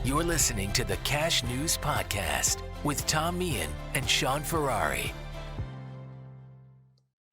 You're listening to the Cash News Podcast with Tom Meehan and Shaun Ferrari.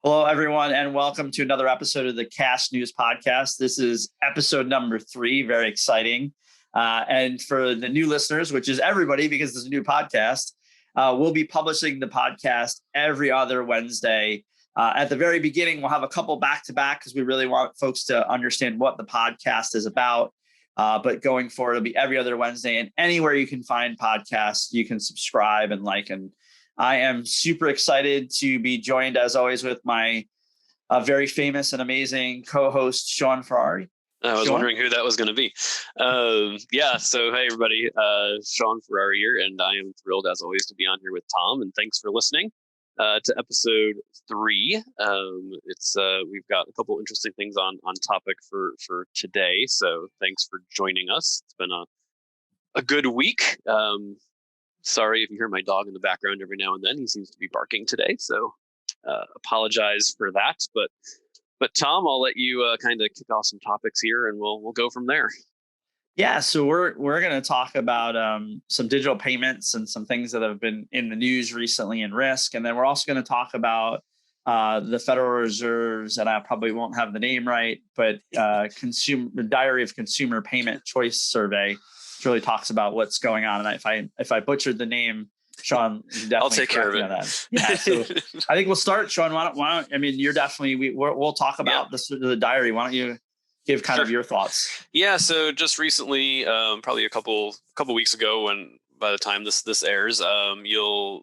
Hello, everyone, and welcome to another episode of the Cash News Podcast. This is episode number 3, very exciting. And for the new listeners, which is everybody because it's a new podcast, we'll be publishing the podcast every other Wednesday. At the very beginning, we'll have a couple back-to-back because we really want folks to understand what the podcast is about. But going forward, it'll be every other Wednesday, and anywhere you can find podcasts, you can subscribe and like. And I am super excited to be joined, as always, with my very famous and amazing co-host, Shaun Ferrari. I was wondering who that was going to be. So hey, everybody, Shaun Ferrari here, and I am thrilled, as always, to be on here with Tom, and thanks for listening to episode 3. We've got a couple interesting things on topic for today, so thanks for joining us. It's been a good week. Sorry if you hear my dog in the background every now and then. He seems to be barking today, so apologize for that. But Tom, I'll let you kind of kick off some topics here, and we'll go from there. Yeah, so we're going to talk about some digital payments and some things that have been in the news recently in risk, and then we're also going to talk about the Federal Reserve's, and I probably won't have the name right, but the Diary of Consumer Payment Choice Survey, which really talks about what's going on. And if I butchered the name, Shaun, I'll take care of it. That. Yeah, so I think we'll start. Shaun, why don't I mean, you're definitely we'll talk about the diary. Why don't you give kind of your thoughts? Yeah. So just recently, probably a couple weeks ago, when by the time this airs, the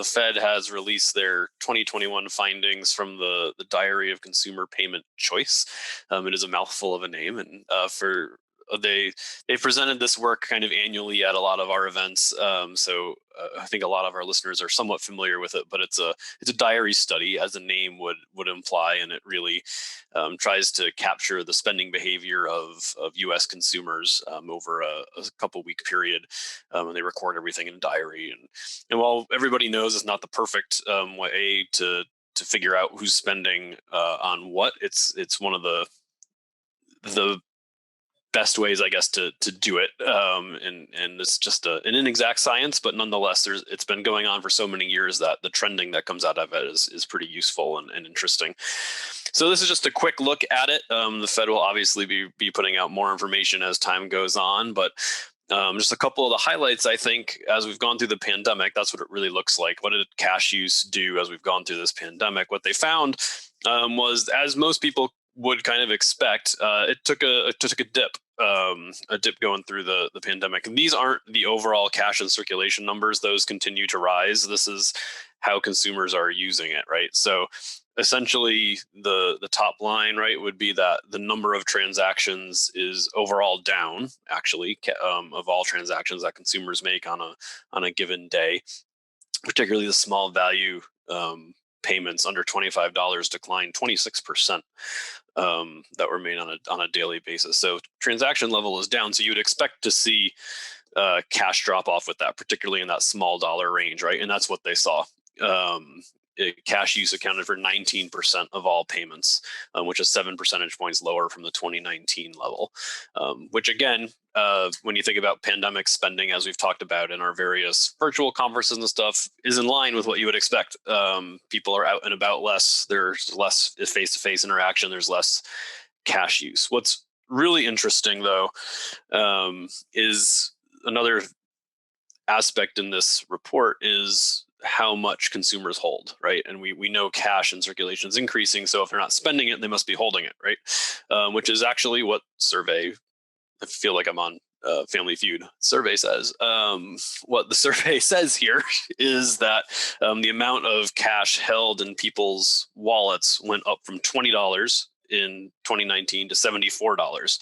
Fed has released their 2021 findings from the Diary of Consumer Payment Choice. It is a mouthful of a name, and they presented this work kind of annually at a lot of our events. So I think a lot of our listeners are somewhat familiar with it, but it's a diary study, as the name would imply, and it really tries to capture the spending behavior of U.S. consumers over a couple week period, and they record everything in a diary. And while everybody knows it's not the perfect way to figure out who's spending on what, it's one of the best ways, I guess, to do it. And it's just an inexact science, but nonetheless, it's been going on for so many years that the trending that comes out of it is pretty useful and interesting. So this is just a quick look at it. The Fed will obviously be putting out more information as time goes on, but just a couple of the highlights, I think, as we've gone through the pandemic. That's what it really looks like. What did cash use do as we've gone through this pandemic? What they found was, as most people would kind of expect, it took a dip going through the pandemic. And these aren't the overall cash and circulation numbers; those continue to rise. This is how consumers are using it, right? So essentially, the top line, right, would be that the number of transactions is overall down, actually, of all transactions that consumers make on a given day. Particularly the small value payments under $25 declined 26%. That were made on a daily basis. So transaction level is down. So you would expect to see cash drop off with that, particularly in that small dollar range, right? And that's what they saw. Cash use accounted for 19% of all payments, which is 7 percentage points lower from the 2019 level. Which again, when you think about pandemic spending, as we've talked about in our various virtual conferences and stuff, is in line with what you would expect. People are out and about less. There's less face-to-face interaction. There's less cash use. What's really interesting, though, is another aspect in this report is how much consumers hold, right? And we know cash in circulation is increasing. So if they're not spending it, they must be holding it, right? Which is actually what I feel like I'm on Family Feud survey says. What the survey says here is that the amount of cash held in people's wallets went up from $20 in 2019 to $74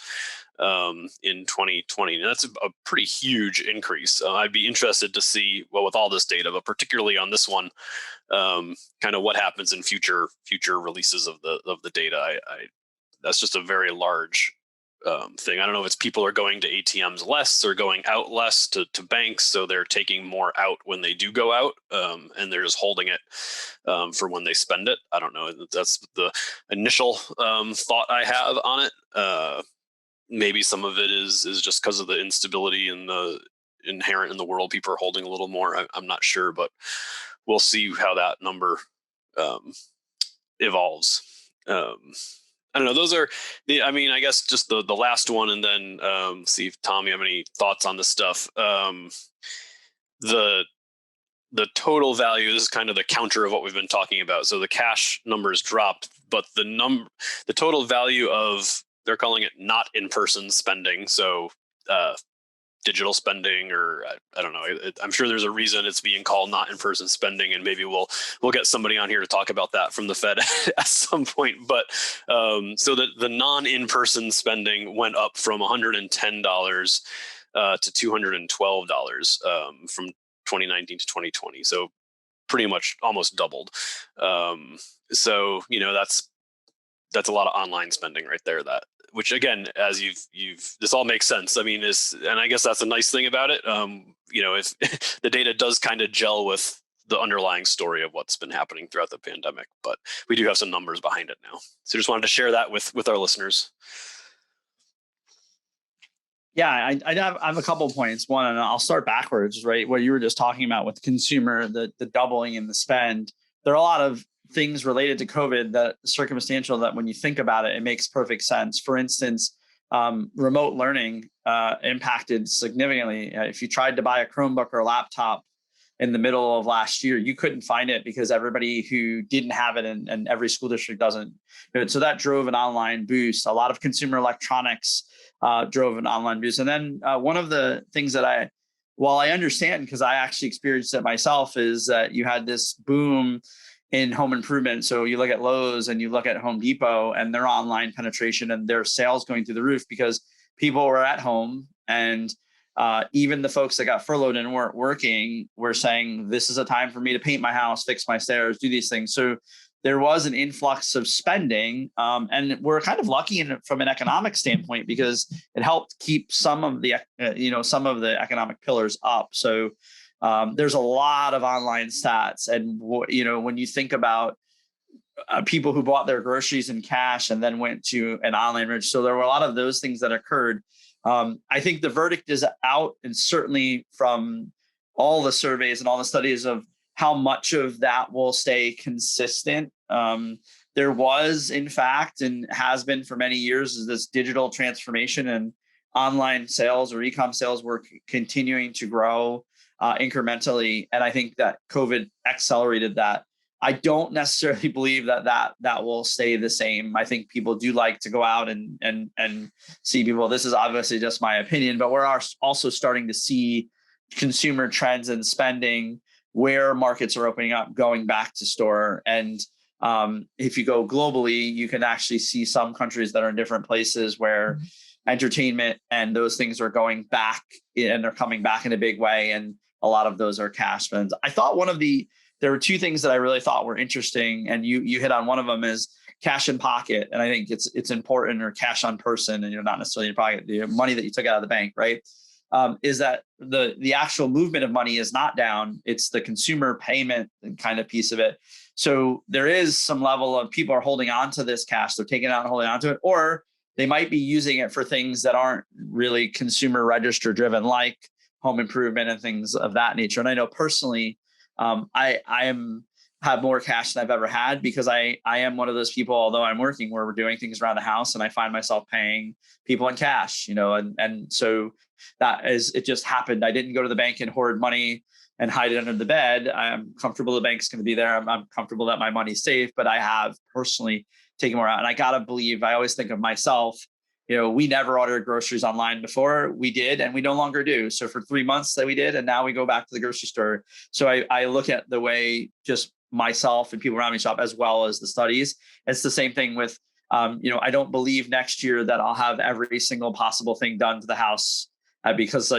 in 2020. And that's a pretty huge increase. I'd be interested to see, well, with all this data, but particularly on this one, kind of what happens in future releases of the data. That's just a very large thing. I don't know if it's people are going to ATMs less or going out less to banks, so they're taking more out when they do go out, and they're just holding it for when they spend it. I don't know. That's the initial thought I have on it. maybe some of it is just because of the instability and the inherent in the world. People are holding a little more. I'm not sure, but we'll see how that number evolves. I don't know. Those are I guess just the last one, and then see if Tom, you have any thoughts on this stuff. The total value, this is kind of the counter of what we've been talking about. So the cash numbers dropped, but the total value of, they're calling it not in-person spending. So digital spending, or I don't know. I'm sure there's a reason it's being called not in-person spending, and maybe we'll get somebody on here to talk about that from the Fed at some point. But so the non-in-person spending went up from $110 to $212 from 2019 to 2020. So pretty much almost doubled. So that's a lot of online spending right there. Which again, as this all makes sense. I mean, and I guess that's a nice thing about it. If the data does kind of gel with the underlying story of what's been happening throughout the pandemic, but we do have some numbers behind it now. So just wanted to share that with our listeners. Yeah, I have a couple of points. One, and I'll start backwards, right? What you were just talking about with consumer, the doubling in the spend. There are a lot of things related to COVID that circumstantial that when you think about it, it makes perfect sense. For instance, remote learning impacted significantly. If you tried to buy a Chromebook or a laptop in the middle of last year, you couldn't find it because everybody who didn't have it and every school district doesn't. So that drove an online boost. A lot of consumer electronics drove an online boost. And then one of the things that while I understand, because I actually experienced it myself, is that you had this boom in home improvement. So you look at Lowe's and you look at Home Depot and their online penetration and their sales going through the roof because people were at home, and even the folks that got furloughed and weren't working were saying, this is a time for me to paint my house, fix my stairs, do these things. So there was an influx of spending, and we're kind of lucky from an economic standpoint because it helped keep some of the economic pillars up. So there's a lot of online stats, and when you think about people who bought their groceries in cash and then went to an online register, so there were a lot of those things that occurred. I think the verdict is out, and certainly from all the surveys and all the studies of how much of that will stay consistent. There was, in fact, and has been for many years, is this digital transformation, and online sales or e-com sales were continuing to grow incrementally. And I think that COVID accelerated that. I don't necessarily believe that will stay the same. I think people do like to go out and see people. This is obviously just my opinion, but we're also starting to see consumer trends and spending where markets are opening up, going back to store. And if you go globally, you can actually see some countries that are in different places where entertainment and those things are going back, and they're coming back in a big way. And a lot of those are cash spends. I thought there were two things that I really thought were interesting, and you hit on one of them, is cash in pocket. And I think it's important, or cash on person, and not necessarily in your pocket, the money that you took out of the bank, right? Is that the actual movement of money is not down. It's the consumer payment kind of piece of it. So there is some level of people are holding on to this cash. They're taking it out and holding on to it, or they might be using it for things that aren't really consumer register driven, like home improvement and things of that nature. And I know personally, I have more cash than I've ever had, because I am one of those people, although I'm working, where we're doing things around the house and I find myself paying people in cash, and so it just happened. I didn't go to the bank and hoard money and hide it under the bed. I'm comfortable the bank's going to be there. I'm comfortable that my money's safe, but I have personally taken more out. And I got to believe, I always think of myself, we never ordered groceries online before. We did, and we no longer do. So for 3 months that we did, and now we go back to the grocery store. So I look at the way just myself and people around me shop, as well as the studies. It's the same thing with, I don't believe next year that I'll have every single possible thing done to the house because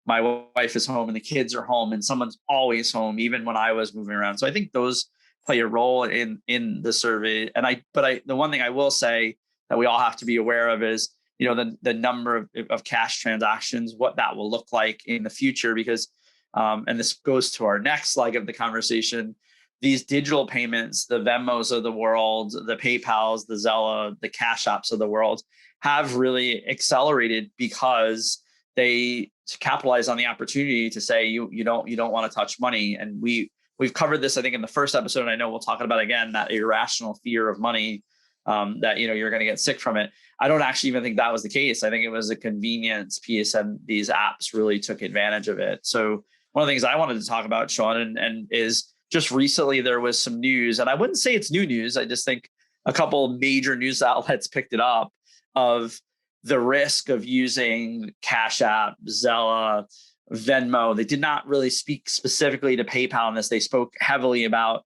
my wife is home and the kids are home, and someone's always home, even when I was moving around. So I think those play a role in the survey. And the one thing I will say that we all have to be aware of is, the number of cash transactions, what that will look like in the future, because, and this goes to our next leg of the conversation, these digital payments, the Venmos of the world, the PayPals, the Zelle, the Cash Apps of the world, have really accelerated because they capitalize on the opportunity to say you don't want to touch money. And we've covered this, I think, in the first episode, and I know we'll talk about it again, that irrational fear of money, that you're going to get sick from it. I don't actually even think that was the case. I think it was a convenience piece, and these apps really took advantage of it. So one of the things I wanted to talk about, Shaun, and is just recently there was some news, and I wouldn't say it's new news. I just think a couple major news outlets picked it up, of the risk of using Cash App, Zella, Venmo. They did not really speak specifically to PayPal in this. They spoke heavily about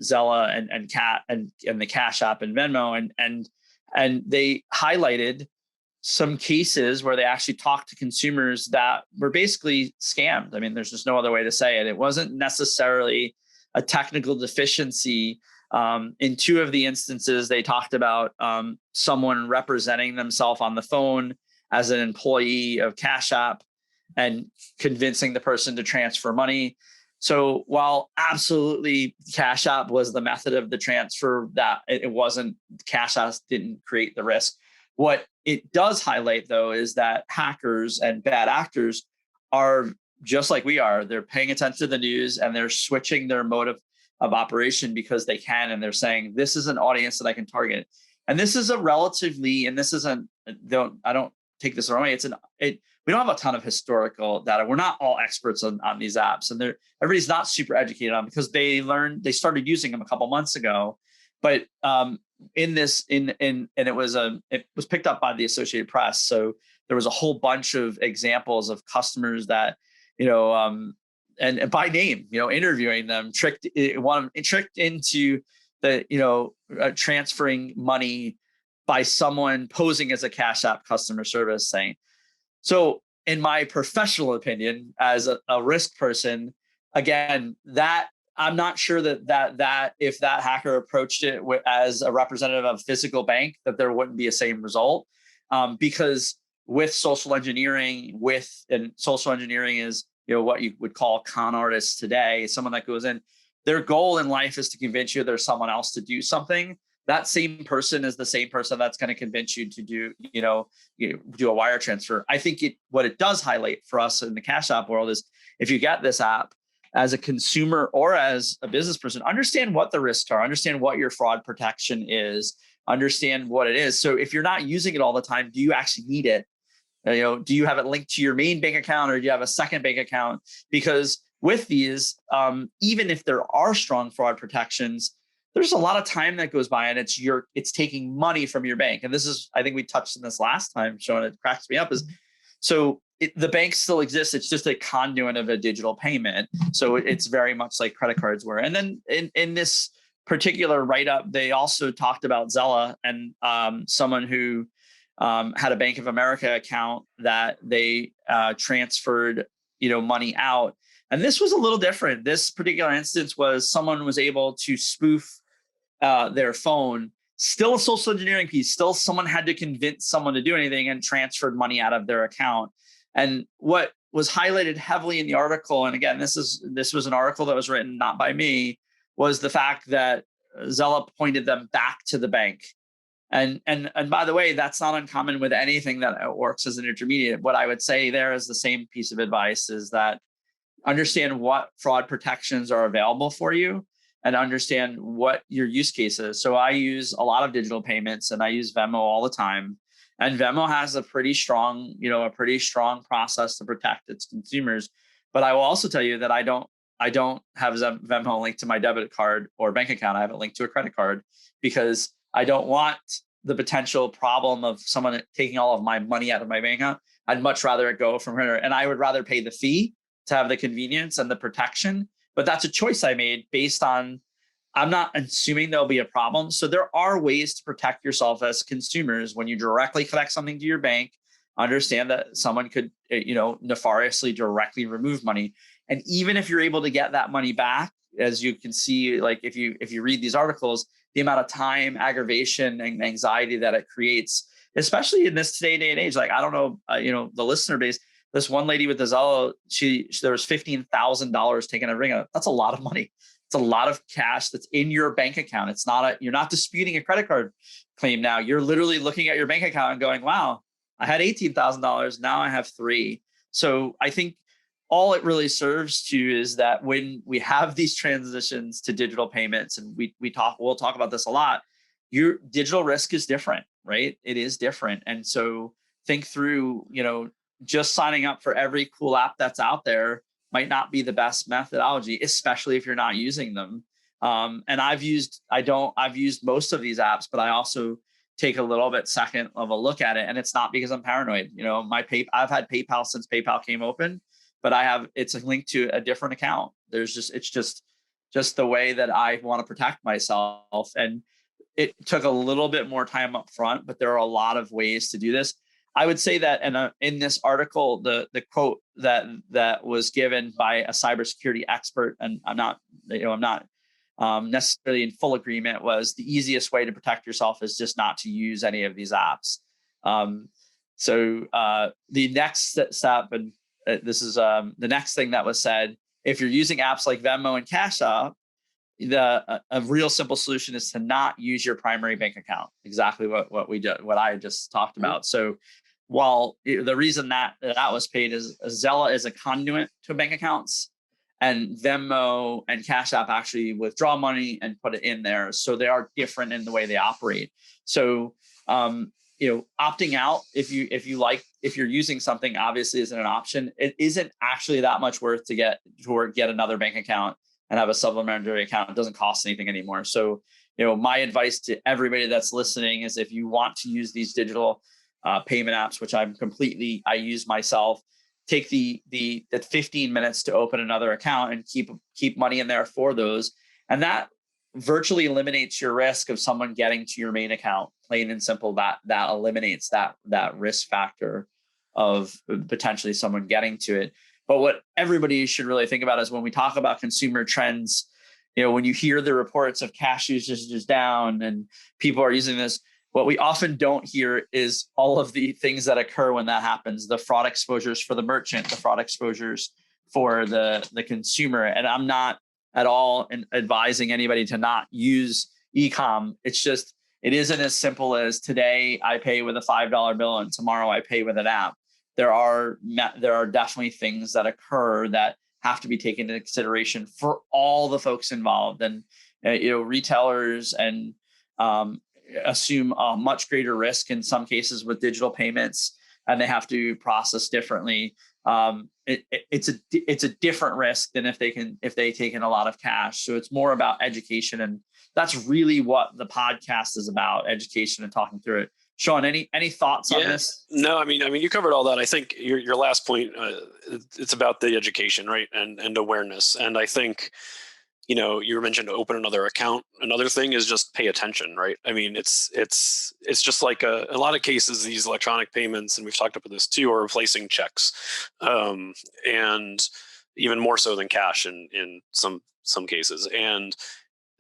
Zella and the Cash App and Venmo, and they highlighted some cases where they actually talked to consumers that were basically scammed. I mean, there's just no other way to say it. It wasn't necessarily a technical deficiency. In two of the instances, they talked about someone representing themselves on the phone as an employee of Cash App and convincing the person to transfer money. So while absolutely Cash App was the method of the transfer, that it wasn't, Cash App didn't create the risk. What it does highlight, though, is that hackers and bad actors are just like we are. They're paying attention to the news, and they're switching their motive of operation because they can, and they're saying, this is an audience that I can target. And this is a relatively, and this isn't, I don't take this the wrong way. We don't have a ton of historical data. We're not all experts on these apps, and everybody's not super educated on them because they started using them a couple months ago. But it was picked up by the Associated Press. So there was a whole bunch of examples of customers that, and by name, interviewing them, tricked into the, transferring money by someone posing as a Cash App customer service thing. So in my professional opinion, as a risk person, again, that I'm not sure that if that hacker approached it as a representative of a physical bank, that there wouldn't be a same result, because with social engineering, and social engineering is, what you would call con artists today, someone that goes in, their goal in life is to convince you there's someone else to do something. That same person is the same person that's going to convince you to do a wire transfer. I think what it does highlight for us in the Cash App world is, if you get this app as a consumer or as a business person, understand what the risks are, understand what your fraud protection is, understand what it is. So if you're not using it all the time, do you actually need it? Do you have it linked to your main bank account, or do you have a second bank account? Because with these, even if there are strong fraud protections, there's a lot of time that goes by, and it's taking money from your bank. And this is, I think we touched on this last time, Shaun, it cracks me up, is so the bank still exists. It's just a conduit of a digital payment. So it's very much like credit cards were. And then in this particular write-up, they also talked about Zella and someone who had a Bank of America account that they transferred, money out. And this was a little different. This particular instance was someone was able to spoof their phone, still a social engineering piece, still someone had to convince someone to do anything, and transferred money out of their account. And what was highlighted heavily in the article, and again, this was an article that was written not by me, was the fact that Zella pointed them back to the bank. And by the way, that's not uncommon with anything that works as an intermediate. What I would say there is the same piece of advice, is that understand what fraud protections are available for you, and understand what your use case is. So I use a lot of digital payments, and I use Venmo all the time. And Venmo has a pretty strong process to protect its consumers. But I will also tell you that I don't have Venmo linked to my debit card or bank account. I have it linked to a credit card, because I don't want the potential problem of someone taking all of my money out of my bank account. I'd much rather it go from her, and I would rather pay the fee to have the convenience and the protection. But that's a choice I made based on, I'm not assuming there'll be a problem. So there are ways to protect yourself as consumers when you directly connect something to your bank. Understand that someone could, nefariously directly remove money. And even if you're able to get that money back, as you can see, like if you read these articles, the amount of time, aggravation, and anxiety that it creates, especially in this day and age. Like, I don't know, the listener base, this one lady with the Zella, there was $15,000 taken out of ring. That's a lot of money. It's a lot of cash that's in your bank account. You're not disputing a credit card claim now. You're literally looking at your bank account and going, wow, I had $18,000. Now I have three. So I think all it really serves to is that when we have these transitions to digital payments, and we'll talk about this a lot, your digital risk is different, right? It is different. And so think through, just signing up for every cool app that's out there might not be the best methodology, especially if you're not using them. And I've used most of these apps, but I also take a little bit second of a look at it. And it's not because I'm paranoid. I've had PayPal since PayPal came open, but it's linked to a different account. It's just the way that I want to protect myself. And it took a little bit more time up front, but there are a lot of ways to do this. I would say that in this article, the quote that was given by a cybersecurity expert, and I'm not necessarily in full agreement, was the easiest way to protect yourself is just not to use any of these apps. So the next step, and this is the next thing that was said, if you're using apps like Venmo and Cash App, a real simple solution is to not use your primary bank account. Exactly what I just talked about. So while the reason that was paid is Zella is a conduit to bank accounts, and Venmo and Cash App actually withdraw money and put it in there. So they are different in the way they operate. So opting out if you're using something obviously isn't an option. It isn't actually that much worth to get another bank account and have a supplementary account. It doesn't cost anything anymore. So, my advice to everybody that's listening is, if you want to use these digital payment apps, which I use myself, take the 15 minutes to open another account and keep money in there for those. And that virtually eliminates your risk of someone getting to your main account. Plain and simple, that eliminates that risk factor of potentially someone getting to it. But what everybody should really think about is, when we talk about consumer trends, when you hear the reports of cash usage is down and people are using this, what we often don't hear is all of the things that occur when that happens: the fraud exposures for the merchant, the fraud exposures for the consumer. And I'm not at all advising anybody to not use e-com. It's just, it isn't as simple as today I pay with a $5 bill and tomorrow I pay with an app. There are definitely things that occur that have to be taken into consideration for all the folks involved. And retailers and assume a much greater risk in some cases with digital payments, and they have to process differently. It's a different risk than if they take in a lot of cash. So it's more about education, and that's really what the podcast is about: education and talking through it. Shaun, any thoughts on this? No, I mean, you covered all that. I think your last point, it's about the education, right, and awareness. And I think, you mentioned to open another account. Another thing is just pay attention, right? I mean, it's just like a lot of cases, these electronic payments, and we've talked about this too, are replacing checks, and even more so than cash in some cases. And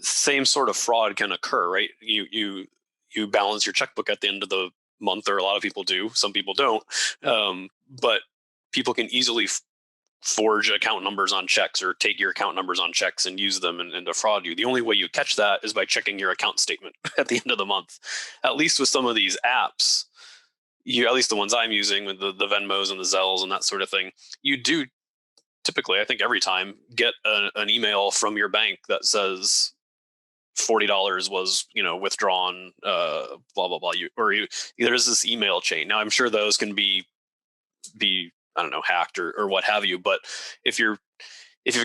same sort of fraud can occur, right? You balance your checkbook at the end of the month, or a lot of people do. Some people don't, but people can easily forge account numbers on checks, or take your account numbers on checks and use them and defraud you. The only way you catch that is by checking your account statement at the end of the month. At least with some of these apps, at least the ones I'm using with the Venmos and the Zells and that sort of thing, you do typically, I think every time, get an email from your bank that says $40 was withdrawn, blah blah blah. There's this email chain. Now I'm sure those can be I don't know, hacked or what have you. But if you've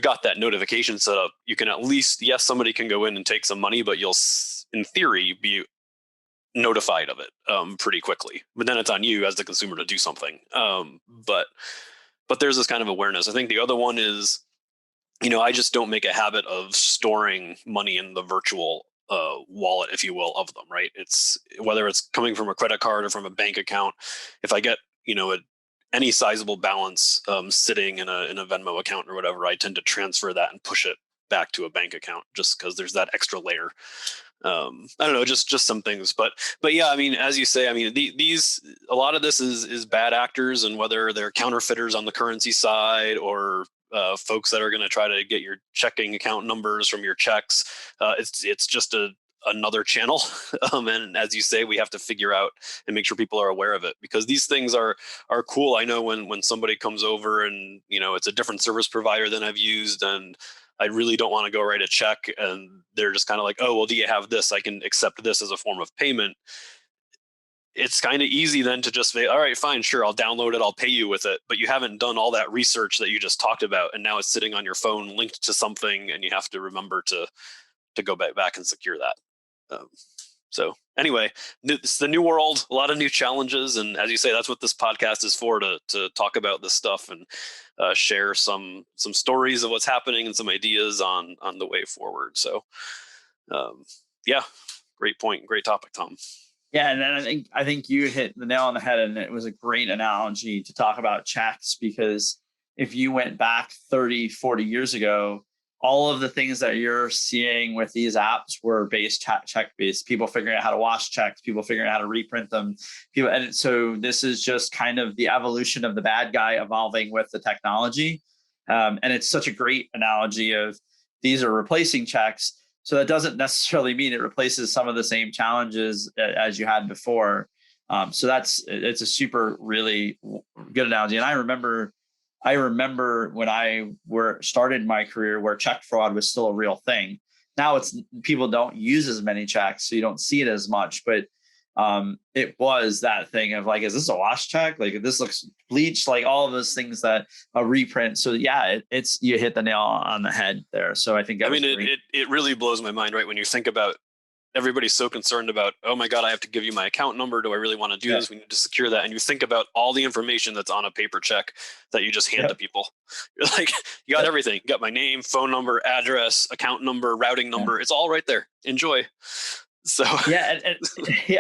got that notification set up, you can at least, yes, somebody can go in and take some money, but you'll in theory be notified of it pretty quickly. But then it's on you as the consumer to do something. But there's this kind of awareness. I think the other one is, I just don't make a habit of storing money in the virtual wallet, if you will, of them, right? It's whether it's coming from a credit card or from a bank account. If I get, any sizable balance sitting in a Venmo account or whatever, I tend to transfer that and push it back to a bank account, just because there's that extra layer. I don't know, just some things, but yeah, I mean, as you say, I mean, a lot of this is bad actors, and whether they're counterfeiters on the currency side or folks that are going to try to get your checking account numbers from your checks. It's just another channel. And as you say, we have to figure out and make sure people are aware of it, because these things are cool. I know when somebody comes over and, it's a different service provider than I've used, and I really don't want to go write a check, and they're just kind of like, oh, well, do you have this? I can accept this as a form of payment. It's kind of easy then to just say, all right, fine, sure, I'll download it, I'll pay you with it. But you haven't done all that research that you just talked about, and now it's sitting on your phone linked to something, and you have to remember to go back and secure that. So anyway, it's the new world, a lot of new challenges, and as you say, that's what this podcast is for, to talk about this stuff and share some stories of what's happening and some ideas on the way forward. So yeah, great point, great topic, Tom. Yeah, and then I think you hit the nail on the head, and it was a great analogy to talk about checks, because if you went back 30, 40 years ago, all of the things that you're seeing with these apps were check based. People figuring out how to wash checks, people figuring out how to reprint them. And so this is just kind of the evolution of the bad guy evolving with the technology. And it's such a great analogy of these are replacing checks. So that doesn't necessarily mean it replaces some of the same challenges as you had before. So it's a super really good analogy. And I remember when I started my career where check fraud was still a real thing. Now people don't use as many checks, so you don't see it as much. But it was that thing of like, is this a wash check? Like, this looks bleached, like all of those things that a reprint. So yeah, it's you hit the nail on the head there. So I think it really blows my mind, right? When you think about, everybody's so concerned about, oh my God, I have to give you my account number. Do I really want to do this? We need to secure that. And you think about all the information that's on a paper check that you just hand to people. You're like, you got everything. You got my name, phone number, address, account number, routing number. It's all right there. Enjoy. So yeah,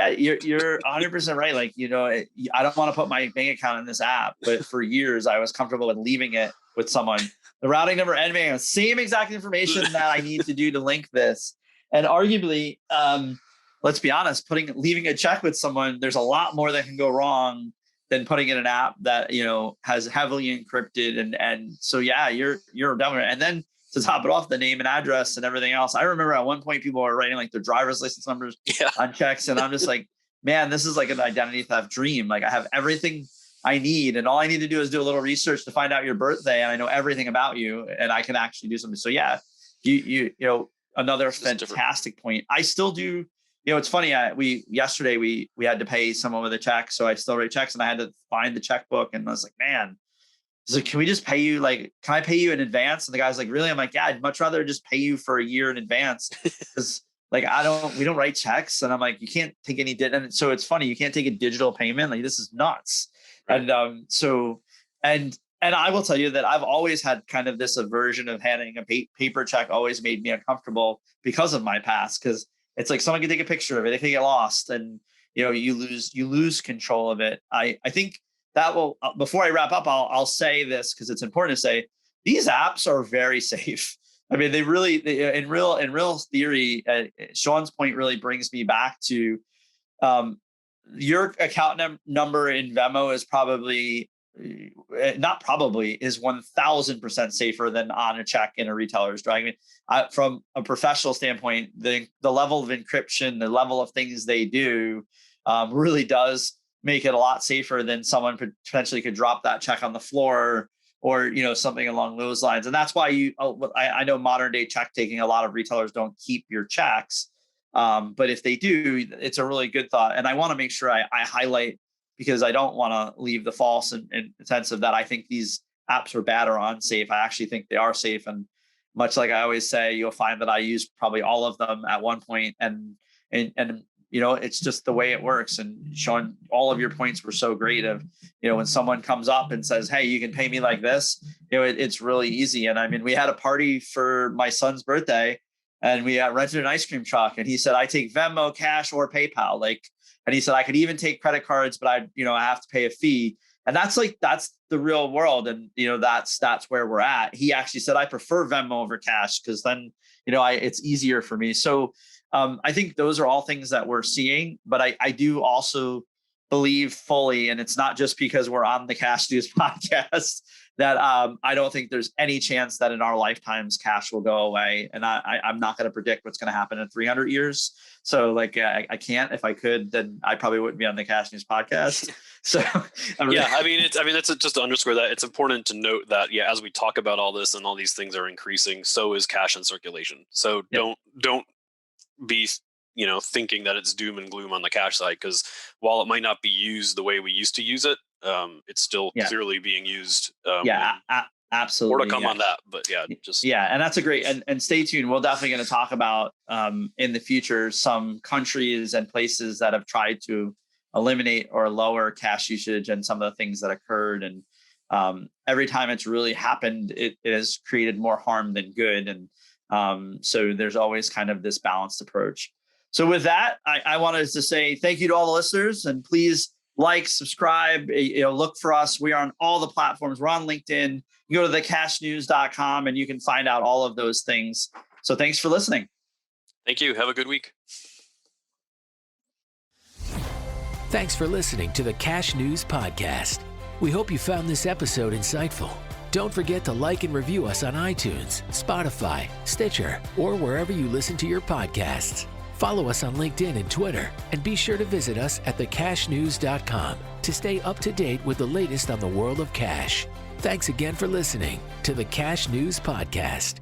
you're 100% right. Like, I don't want to put my bank account in this app, but for years I was comfortable with leaving it with someone. The routing number and bank account, same exact information that I need to do to link this. And arguably, let's be honest, leaving a check with someone, there's a lot more that can go wrong than putting in an app that, has heavily encrypted. And so, yeah, you're definitely, and then to top it off, the name and address and everything else. I remember at one point people were writing like their driver's license numbers on checks. And I'm just like, man, this is like an identity theft dream. Like, I have everything I need, and all I need to do is do a little research to find out your birthday, and I know everything about you, and I can actually do something. So yeah, you another fantastic point. I still do. It's funny. Yesterday we had to pay someone with a check, so I still write checks, and I had to find the checkbook, and I was like, man, can we just pay you? Like, can I pay you in advance? And the guy's like, really? I'm like, yeah, I'd much rather just pay you for a year in advance, because like we don't write checks, and I'm like, you can't take any and so it's funny, you can't take a digital payment. Like, this is nuts. Right. And I will tell you that I've always had kind of this aversion of handing a paper check. Always made me uncomfortable because of my past, because it's like someone can take a picture of it, it can get lost, and you lose control of it. I think that will, before I wrap up, I'll say this because it's important to say, these apps are very safe. I mean, they in real theory, Shaun's point really brings me back to your account number in Venmo is probably not probably is 1000% safer than on a check in a retailer's drag. I mean, from a professional standpoint, the level of encryption, the level of things they do really does make it a lot safer than someone potentially could drop that check on the floor or something along those lines. And that's why I know modern day check taking, a lot of retailers don't keep your checks. But if they do, it's a really good thought. And I want to make sure I highlight, because I don't want to leave the false in the sense of that I think these apps are bad or unsafe. I actually think they are safe. And much like I always say, you'll find that I use probably all of them at one point, and it's just the way it works. And Shaun, all of your points were so great of, when someone comes up and says, hey, you can pay me like this, it's really easy. And I mean, we had a party for my son's birthday, and we rented an ice cream truck, and he said, I take Venmo, cash, or PayPal. And he said, I could even take credit cards, but I have to pay a fee. And that's the real world. And, that's where we're at. He actually said, I prefer Venmo over cash, because then, it's easier for me. So I think those are all things that we're seeing. But I do also believe fully, and it's not just because we're on the Cash News podcast, that I don't think there's any chance that in our lifetimes cash will go away. And I'm not going to predict what's going to happen in 300 years. So like, I can't. If I could, then I probably wouldn't be on the Cash News podcast. So yeah, I mean, that's just to underscore that it's important to note that, yeah, as we talk about all this and all these things are increasing, so is cash in circulation. So don't be, thinking that it's doom and gloom on the cash side, because while it might not be used the way we used to use it, it's still clearly being used. Absolutely. More to come on that, but and that's a great, and stay tuned. We're definitely going to talk about in the future some countries and places that have tried to eliminate or lower cash usage and some of the things that occurred. And every time it's really happened, it has created more harm than good. And so there's always kind of this balanced approach. So with that, I wanted to say thank you to all the listeners, and please like, subscribe, look for us. We are on all the platforms. We're on LinkedIn. You go to thecashnews.com and you can find out all of those things. So thanks for listening. Thank you. Have a good week. Thanks for listening to the Cash News Podcast. We hope you found this episode insightful. Don't forget to like and review us on iTunes, Spotify, Stitcher, or wherever you listen to your podcasts. Follow us on LinkedIn and Twitter, and be sure to visit us at thecashnews.com to stay up to date with the latest on the world of cash. Thanks again for listening to the Cash News Podcast.